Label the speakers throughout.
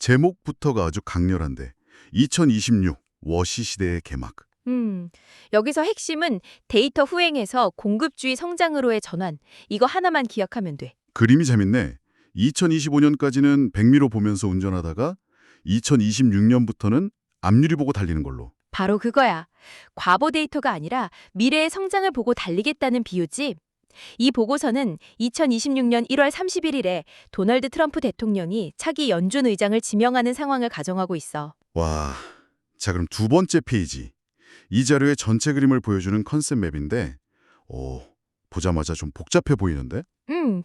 Speaker 1: 제목부터가 아주 강렬한데 2026 워시 시대의 개막.
Speaker 2: 음, 여기서 핵심은 데이터 후행에서 공급주의 성장으로의 전환. 이거 하나만 기억하면 돼.
Speaker 1: 그림이 재밌네. 2025년까지는 백미러 보면서 운전하다가 2026년부터는 앞유리 보고 달리는 걸로.
Speaker 2: 바로 그거야. 과거 데이터가 아니라 미래의 성장을 보고 달리겠다는 비유지. 이 보고서는 2026년 1월 31일에 도널드 트럼프 대통령이 차기 연준 의장을 지명하는 상황을 가정하고 있어.
Speaker 1: 와, 자 그럼 두 번째 페이지. 이 자료의 전체 그림을 보여주는 컨셉 맵인데 보자마자 좀 복잡해 보이는데?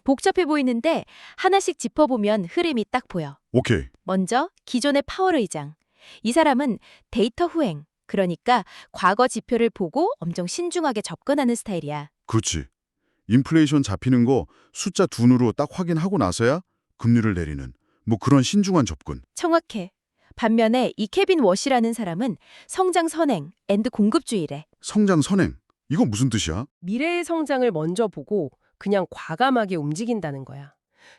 Speaker 2: 복잡해 보이는데 하나씩 짚어보면 흐름이 딱 보여.
Speaker 1: 오케이.
Speaker 2: 먼저 기존의 파월 의장. 이 사람은 데이터 후행, 그러니까 과거 지표를 보고 엄청 신중하게 접근하는 스타일이야.
Speaker 1: 그렇지. 인플레이션 잡히는 거 숫자 두 눈으로 딱 확인하고 나서야 금리를 내리는 뭐 그런 신중한 접근.
Speaker 2: 정확해. 반면에 이 케빈 워시라는 사람은 성장 선행, 앤드 공급주의래.
Speaker 1: 성장 선행. 이거 무슨 뜻이야?
Speaker 3: 미래의 성장을 먼저 보고 그냥 과감하게 움직인다는 거야.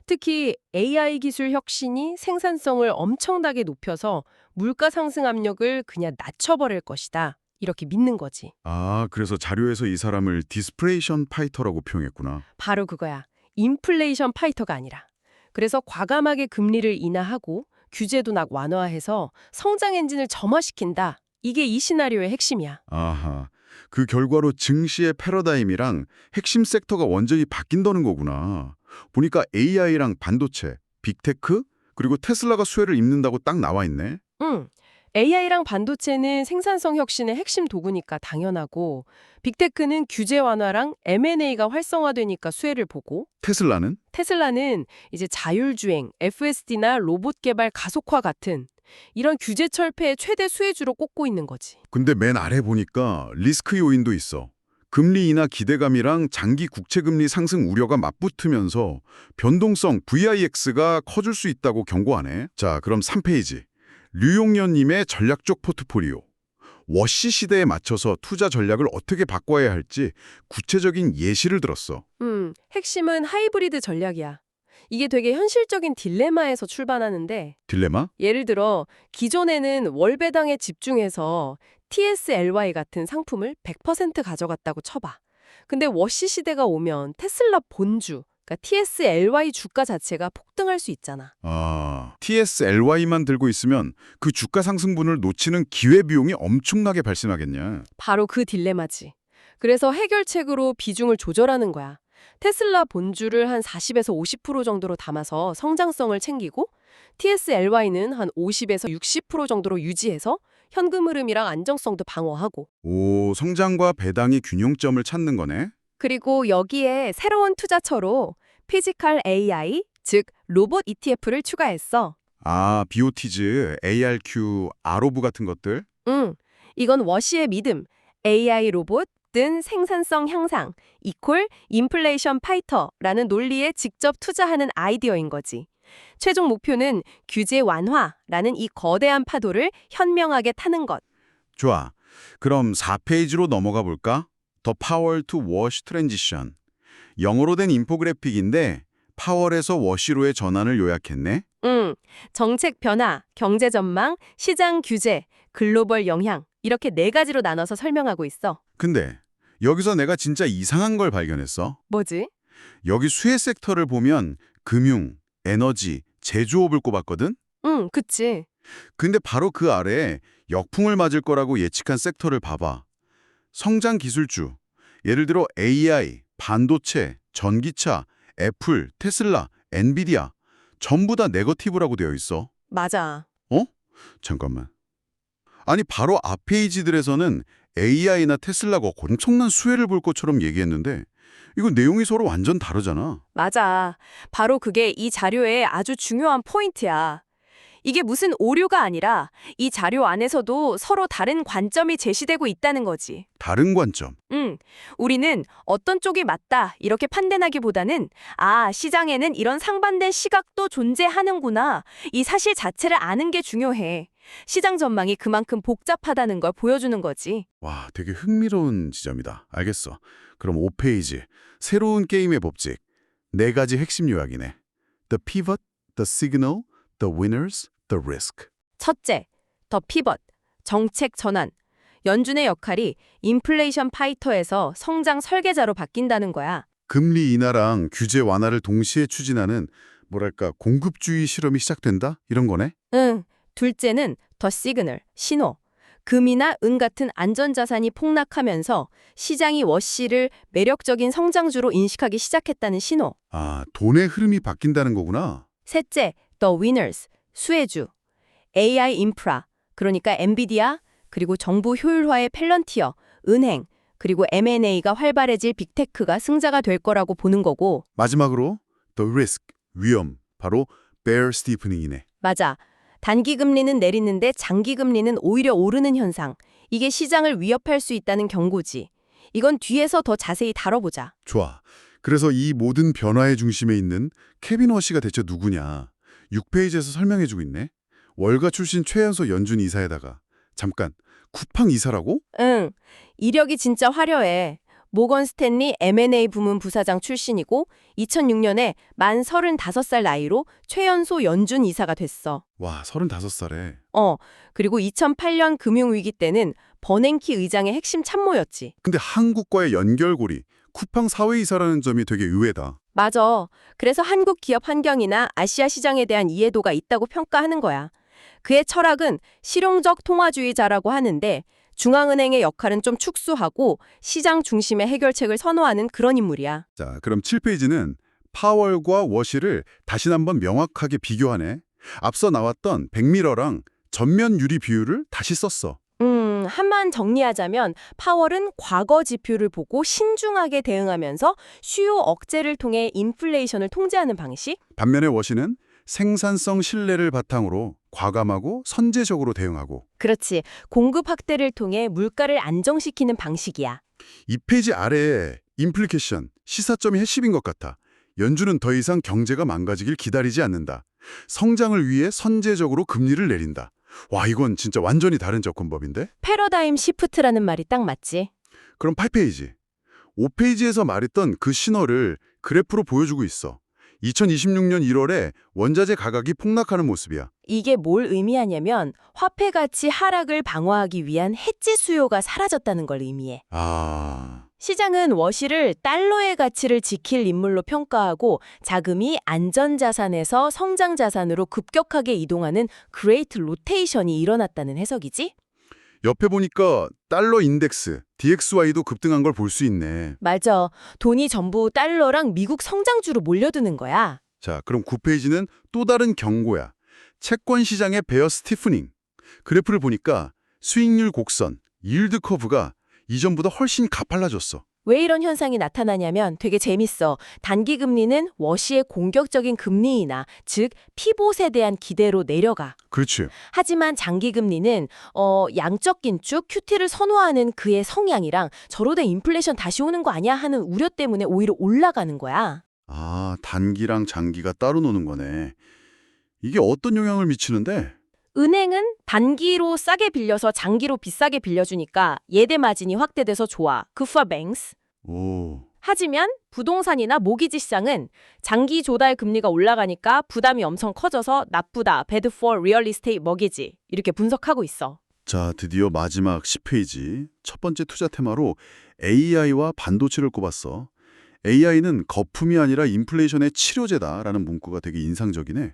Speaker 3: 특히 AI 기술 혁신이 생산성을 엄청나게 높여서 물가 상승 압력을 그냥 낮춰버릴 것이다. 이렇게 믿는 거지.
Speaker 1: 아, 그래서 자료에서 이 사람을 디스플레이션 파이터라고 표현했구나.
Speaker 3: 바로 그거야. 인플레이션 파이터가 아니라. 그래서 과감하게 금리를 인하하고 규제도 완화해서 성장 엔진을 점화시킨다. 이게 이 시나리오의 핵심이야.
Speaker 1: 아하. 그 결과로 증시의 패러다임이랑 핵심 섹터가 완전히 바뀐다는 거구나. 보니까 AI랑 반도체, 빅테크, 그리고 테슬라가 수혜를 입는다고 딱 나와 있네.
Speaker 3: 응. AI랑 반도체는 생산성 혁신의 핵심 도구니까 당연하고 빅테크는 규제 완화랑 M&A가 활성화되니까 수혜를 보고
Speaker 1: 테슬라는?
Speaker 3: 테슬라는 이제 자율주행, FSD나 로봇 개발 가속화 같은 이런 규제 철폐의 최대 수혜주로 꼽고 있는 거지.
Speaker 1: 근데 맨 아래 보니까 리스크 요인도 있어. 금리 인하 기대감이랑 장기 국채금리 상승 우려가 맞붙으면서 변동성 VIX가 커질 수 있다고 경고하네. 자, 그럼 3페이지. 류용년님의 전략적 포트폴리오. 워시 시대에 맞춰서 투자 전략을 어떻게 바꿔야 할지 구체적인 예시를 들었어.
Speaker 3: 핵심은 하이브리드 전략이야. 이게 되게 현실적인 딜레마에서 출발하는데
Speaker 1: 딜레마?
Speaker 3: 예를 들어 기존에는 월배당에 집중해서 TSLY 같은 상품을 100% 가져갔다고 쳐봐. 근데 워시 시대가 오면 테슬라 본주, 그러니까 TSLY 주가 자체가 폭등할 수 있잖아.
Speaker 1: 아, TSLY만 들고 있으면 그 주가 상승분을 놓치는 기회비용이 엄청나게 발생하겠냐.
Speaker 3: 바로 그 딜레마지. 그래서 해결책으로 비중을 조절하는 거야. 테슬라 본주를 한 40에서 50% 정도로 담아서 성장성을 챙기고 TSLY는 한 50에서 60% 정도로 유지해서 현금 흐름이랑 안정성도 방어하고
Speaker 1: 오, 성장과 배당의 균형점을 찾는 거네.
Speaker 3: 그리고 여기에 새로운 투자처로 피지컬 AI, 즉 로봇 ETF를 추가했어.
Speaker 1: 아, BOT즈, ARQ, 아로브 같은 것들?
Speaker 3: 이건 워시의 믿음, AI 로봇 든 생산성 향상, 이퀄 인플레이션 파이터라는 논리에 직접 투자하는 아이디어인 거지. 최종 목표는 규제 완화라는 이 거대한 파도를 현명하게 타는 것.
Speaker 1: 좋아. 그럼 4페이지로 넘어가 볼까? The Power to Wash Transition. 영어로 된 인포그래픽인데 파월에서 워시로의 전환을 요약했네.
Speaker 3: 정책 변화, 경제 전망, 시장 규제, 글로벌 영향 이렇게 네 가지로 나눠서 설명하고 있어.
Speaker 1: 근데 여기서 내가 진짜 이상한 걸 발견했어.
Speaker 3: 뭐지?
Speaker 1: 여기 수혜 섹터를 보면 금융, 에너지, 제조업을 꼽았거든?
Speaker 3: 그치.
Speaker 1: 근데 바로 그 아래에 역풍을 맞을 거라고 예측한 섹터를 봐봐. 성장 기술주, 예를 들어 AI, 반도체, 전기차, 애플, 테슬라, 엔비디아 전부 다 네거티브라고 되어 있어.
Speaker 3: 맞아.
Speaker 1: 잠깐만. 아니 바로 앞 페이지들에서는 AI나 테슬라가 엄청난 수혜를 볼 것처럼 얘기했는데 이거 내용이 서로 완전 다르잖아.
Speaker 3: 맞아. 바로 그게 이 자료의 아주 중요한 포인트야. 이게 무슨 오류가 아니라 이 자료 안에서도 서로 다른 관점이 제시되고 있다는 거지.
Speaker 1: 다른 관점.
Speaker 3: 우리는 어떤 쪽이 맞다 이렇게 판단하기보다는 시장에는 이런 상반된 시각도 존재하는구나. 이 사실 자체를 아는 게 중요해. 시장 전망이 그만큼 복잡하다는 걸 보여주는 거지.
Speaker 1: 와, 되게 흥미로운 지점이다. 알겠어. 그럼 5페이지. 새로운 게임의 법칙. 네 가지 핵심 요약이네. The pivot, the signal, the winners, The Risk.
Speaker 3: 첫째, 더 피벗, 정책 전환. 연준의 역할이 인플레이션 파이터에서 성장 설계자로 바뀐다는 거야.
Speaker 1: 금리 인하랑 규제 완화를 동시에 추진하는 뭐랄까 공급주의 실험이 시작된다? 이런 거네?
Speaker 3: 응. 둘째는 더 시그널, 신호. 금이나 은 같은 안전자산이 폭락하면서 시장이 워시를 매력적인 성장주로 인식하기 시작했다는 신호.
Speaker 1: 아, 돈의 흐름이 바뀐다는 거구나.
Speaker 3: 셋째, 더 위너스, 수혜주. AI 인프라, 그러니까 엔비디아, 그리고 정부 효율화의 펠런티어, 은행, 그리고 M&A가 활발해질 빅테크가 승자가 될 거라고 보는 거고.
Speaker 1: 마지막으로 The Risk, 위험, 바로 Bear Steepening이네.
Speaker 3: 맞아. 단기 금리는 내리는데 장기 금리는 오히려 오르는 현상. 이게 시장을 위협할 수 있다는 경고지. 이건 뒤에서 더 자세히 다뤄보자.
Speaker 1: 좋아. 그래서 이 모든 변화의 중심에 있는 케빈 워시가 대체 누구냐. 6페이지에서 설명해주고 있네. 월가 출신 최연소 연준 이사에다가 잠깐 쿠팡 이사라고?
Speaker 3: 응. 이력이 진짜 화려해. 모건 스탠리 M&A 부문 부사장 출신이고 2006년에 만 35살 나이로 최연소 연준 이사가 됐어.
Speaker 1: 와, 35살에.
Speaker 3: 그리고 2008년 금융위기 때는 버냉키 의장의 핵심 참모였지.
Speaker 1: 근데 한국과의 연결고리, 쿠팡 사회이사라는 점이 되게 의외다.
Speaker 3: 맞아. 그래서 한국 기업 환경이나 아시아 시장에 대한 이해도가 있다고 평가하는 거야. 그의 철학은 실용적 통화주의자라고 하는데 중앙은행의 역할은 좀 축소하고 시장 중심의 해결책을 선호하는 그런 인물이야.
Speaker 1: 자, 그럼 7페이지는 파월과 워시를 다시 한번 명확하게 비교하네. 앞서 나왔던 백미러랑 전면 유리 비율을 다시 썼어.
Speaker 3: 한만 정리하자면 파월은 과거 지표를 보고 신중하게 대응하면서 수요 억제를 통해 인플레이션을 통제하는 방식?
Speaker 1: 반면에 워시는 생산성 신뢰를 바탕으로 과감하고 선제적으로 대응하고.
Speaker 3: 그렇지. 공급 확대를 통해 물가를 안정시키는 방식이야.
Speaker 1: 2페이지 아래에 임플리케이션, 시사점이 핵심인 것 같아. 연준은 더 이상 경제가 망가지길 기다리지 않는다. 성장을 위해 선제적으로 금리를 내린다. 와, 이건 진짜 완전히 다른 접근법인데?
Speaker 3: 패러다임 시프트라는 말이 딱 맞지.
Speaker 1: 그럼 8페이지. 5페이지에서 말했던 그 신호를 그래프로 보여주고 있어. 2026년 1월에 원자재 가격이 폭락하는 모습이야.
Speaker 3: 이게 뭘 의미하냐면 화폐 가치 하락을 방어하기 위한 해지 수요가 사라졌다는 걸 의미해. 시장은 워시를 달러의 가치를 지킬 인물로 평가하고 자금이 안전자산에서 성장자산으로 급격하게 이동하는 그레이트 로테이션이 일어났다는 해석이지?
Speaker 1: 옆에 보니까 달러 인덱스, DXY도 급등한 걸 볼 수 있네.
Speaker 3: 맞아. 돈이 전부 달러랑 미국 성장주로 몰려드는 거야.
Speaker 1: 자, 그럼 9페이지는 또 다른 경고야. 채권 시장의 베어 스티프닝. 그래프를 보니까 수익률 곡선, 일드 커브가 이전보다 훨씬 가팔라졌어.
Speaker 3: 왜 이런 현상이 나타나냐면 되게 재밌어. 단기 금리는 워시의 공격적인 금리 인하, 즉 피봇에 대한 기대로 내려가.
Speaker 1: 그렇지.
Speaker 3: 하지만 장기 금리는 양적 긴축, QT를 선호하는 그의 성향이랑 저로 된 인플레이션 다시 오는 거 아니야 하는 우려 때문에 오히려 올라가는 거야.
Speaker 1: 아, 단기랑 장기가 따로 노는 거네. 이게 어떤 영향을 미치는데?
Speaker 3: 은행은 단기로 싸게 빌려서 장기로 비싸게 빌려주니까 예대 마진이 확대돼서 좋아. Good for banks.
Speaker 1: 오,
Speaker 3: 하지만 부동산이나 모기지 시장은 장기 조달 금리가 올라가니까 부담이 엄청 커져서 나쁘다. Bad for real estate mortgage. 이렇게 분석하고 있어.
Speaker 1: 자, 드디어 마지막 10페이지. 첫 번째 투자 테마로 AI와 반도체를 꼽았어. AI는 거품이 아니라 인플레이션의 치료제다라는 문구가 되게 인상적이네.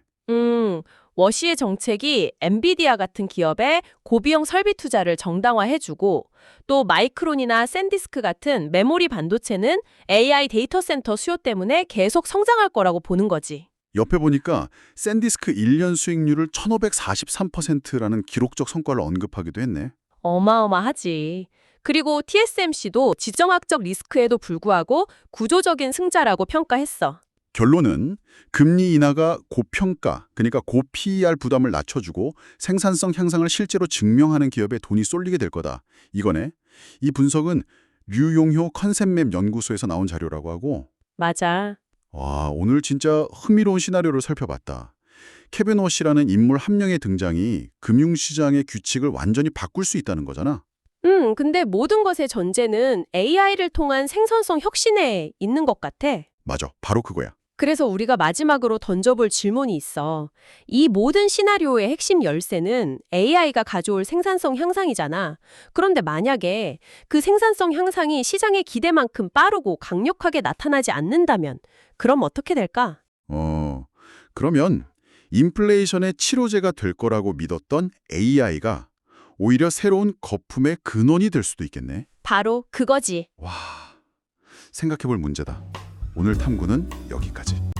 Speaker 3: 워시의 정책이 엔비디아 같은 기업에 고비용 설비 투자를 정당화해주고 또 마이크론이나 샌디스크 같은 메모리 반도체는 AI 데이터 센터 수요 때문에 계속 성장할 거라고 보는 거지.
Speaker 1: 옆에 보니까 샌디스크 1년 수익률을 1543%라는 기록적 성과를 언급하기도 했네.
Speaker 3: 어마어마하지. 그리고 TSMC도 지정학적 리스크에도 불구하고 구조적인 승자라고 평가했어.
Speaker 1: 결론은 금리 인하가 고평가, 그러니까 고PER 부담을 낮춰주고 생산성 향상을 실제로 증명하는 기업에 돈이 쏠리게 될 거다. 이거네. 이 분석은 류용효 컨셉맵 연구소에서 나온 자료라고 하고.
Speaker 3: 맞아.
Speaker 1: 와, 오늘 진짜 흥미로운 시나리오를 살펴봤다. 케빈 워시라는 인물 한 명의 등장이 금융시장의 규칙을 완전히 바꿀 수 있다는 거잖아.
Speaker 3: 근데 모든 것의 전제는 AI를 통한 생산성 혁신에 있는 것 같아.
Speaker 1: 맞아, 바로 그거야.
Speaker 3: 그래서 우리가 마지막으로 던져볼 질문이 있어. 이 모든 시나리오의 핵심 열쇠는 AI가 가져올 생산성 향상이잖아. 그런데 만약에 그 생산성 향상이 시장의 기대만큼 빠르고 강력하게 나타나지 않는다면 그럼 어떻게 될까?
Speaker 1: 그러면 인플레이션의 치료제가 될 거라고 믿었던 AI가 오히려 새로운 거품의 근원이 될 수도 있겠네.
Speaker 2: 바로 그거지.
Speaker 1: 와, 생각해볼 문제다. 오늘 탐구는 여기까지.